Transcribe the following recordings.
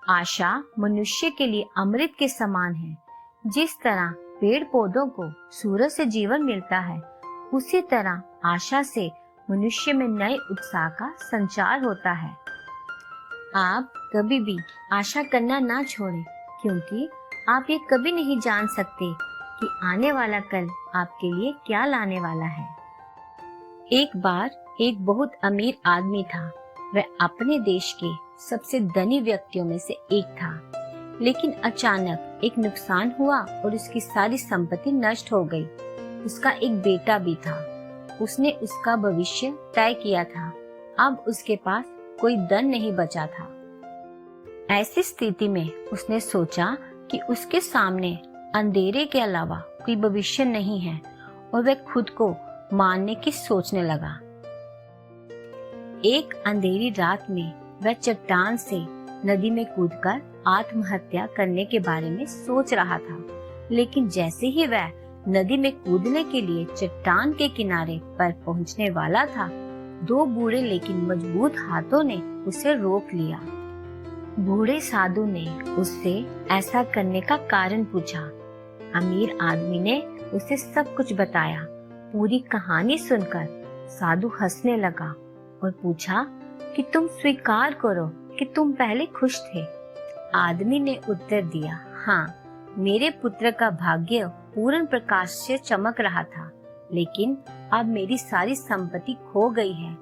आशा मनुष्य के लिए अमृत के समान है। जिस तरह पेड़ पौधों को सूरज से जीवन मिलता है, उसी तरह आशा से मनुष्य में नए उत्साह का संचार होता है। आप कभी भी आशा करना ना छोड़ें, क्योंकि आप ये कभी नहीं जान सकते कि आने वाला कल आपके लिए क्या लाने वाला है। एक बार एक बहुत अमीर आदमी था। वह अपने देश के सबसे धनी व्यक्तियों में से एक था। लेकिन अचानक एक नुकसान हुआ और उसकी सारी संपत्ति नष्ट हो गई। उसका एक बेटा भी था। उसने उसका भविष्य तय किया था। अब उसके पास कोई धन नहीं बचा था। ऐसी स्थिति में उसने सोचा कि उसके सामने अंधेरे के अलावा कोई भविष्य नहीं है और वह खुद को मारने की सोचने लगा। एक अंधेरी रात में वह चट्टान से नदी में कूदकर आत्महत्या करने के बारे में सोच रहा था। लेकिन जैसे ही वह नदी में कूदने के लिए चट्टान के किनारे पर पहुंचने वाला था, दो बूढ़े लेकिन मजबूत हाथों ने उसे रोक लिया। बूढ़े साधु ने उससे ऐसा करने का कारण पूछा। अमीर आदमी ने उसे सब कुछ बताया। पूरी कहानी सुनकर साधु हंसने लगा और पूछा कि तुम स्वीकार करो कि तुम पहले खुश थे। आदमी ने उत्तर दिया, हाँ, मेरे पुत्र का भाग्य पूर्ण प्रकाश से चमक रहा था, लेकिन अब मेरी सारी संपत्ति खो गई है।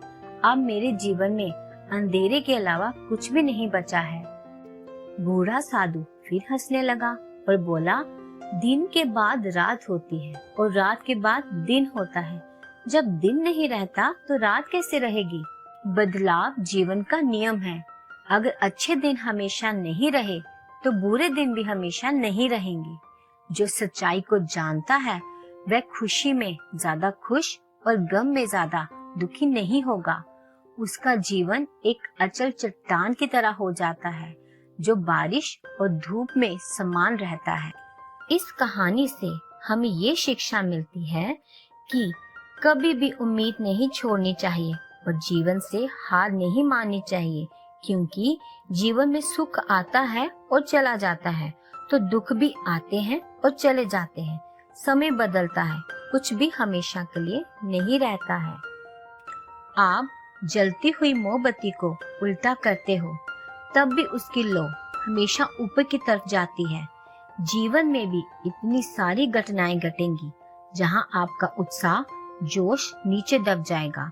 अब मेरे जीवन में अंधेरे के अलावा कुछ भी नहीं बचा है। बूढ़ा साधु फिर हंसने लगा और बोला, दिन के बाद रात होती है और रात के बाद दिन होता है। जब दिन नहीं रहता तो रात कैसे रहेगी? बदलाव जीवन का नियम है। अगर अच्छे दिन हमेशा नहीं रहे तो बुरे दिन भी हमेशा नहीं रहेंगे। जो सच्चाई को जानता है वह खुशी में ज्यादा खुश और गम में ज्यादा दुखी नहीं होगा। उसका जीवन एक अचल चट्टान की तरह हो जाता है, जो बारिश और धूप में समान रहता है। इस कहानी से हमें ये शिक्षा मिलती है कि कभी भी उम्मीद नहीं छोड़नी चाहिए और जीवन से हार नहीं माननी चाहिए, क्योंकि जीवन में सुख आता है और चला जाता है, तो दुख भी आते हैं और चले जाते हैं। समय बदलता है, कुछ भी हमेशा के लिए नहीं रहता है। आप जलती हुई मोमबत्ती को उल्टा करते हो, तब भी उसकी लौ हमेशा ऊपर की तरफ जाती है। जीवन में भी इतनी सारी घटनाएं घटेंगी जहां आपका उत्साह, जोश नीचे दब जाएगा।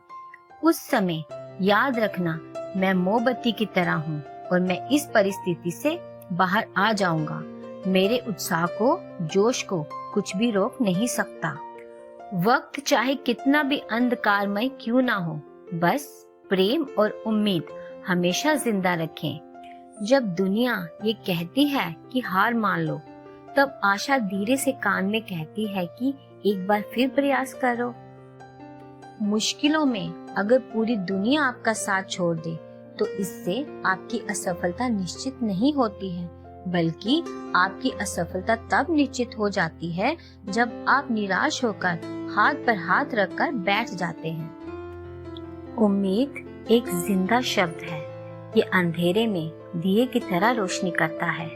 उस समय याद रखना, मैं मोमबत्ती की तरह हूँ और मैं इस परिस्थिति से बाहर आ जाऊंगा। मेरे उत्साह को, जोश को कुछ भी रोक नहीं सकता। वक्त चाहे कितना भी अंधकारमय क्यों ना हो, बस प्रेम और उम्मीद हमेशा जिंदा रखें। जब दुनिया ये कहती है कि हार मान लो, तब आशा धीरे से कान में कहती है कि एक बार फिर प्रयास करो। मुश्किलों में अगर पूरी दुनिया आपका साथ छोड़ दे, तो इससे आपकी असफलता निश्चित नहीं होती है, बल्कि आपकी असफलता तब निश्चित हो जाती है जब आप निराश होकर हाथ पर हाथ रखकर बैठ जाते हैं। उम्मीद एक जिंदा शब्द है। ये अंधेरे में दिए की तरह रोशनी करता है।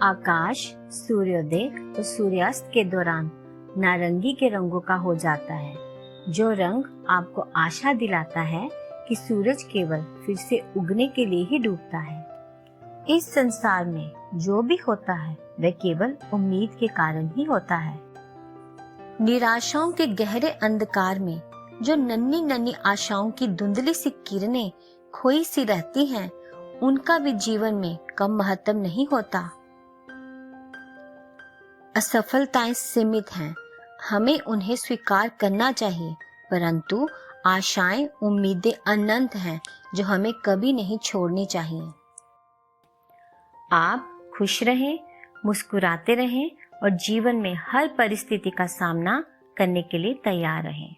आकाश सूर्योदय और सूर्यास्त के दौरान नारंगी के रंगों का हो जाता है, जो रंग आपको आशा दिलाता है कि सूरज केवल फिर से उगने के लिए ही डूबता है। इस संसार में जो भी होता है वह केवल उम्मीद के कारण ही होता है। निराशाओं के गहरे अंधकार में जो नन्ही नन्ही आशाओं की धुंधली सी किरणें खोई सी रहती हैं, उनका भी जीवन में कम महत्व नहीं होता। असफलताएं सीमित हैं, हमें उन्हें स्वीकार करना चाहिए, परंतु आशाएं, उम्मीदें अनंत हैं जो हमें कभी नहीं छोड़नी चाहिए। आप खुश रहें, मुस्कुराते रहें और जीवन में हर परिस्थिति का सामना करने के लिए तैयार रहें।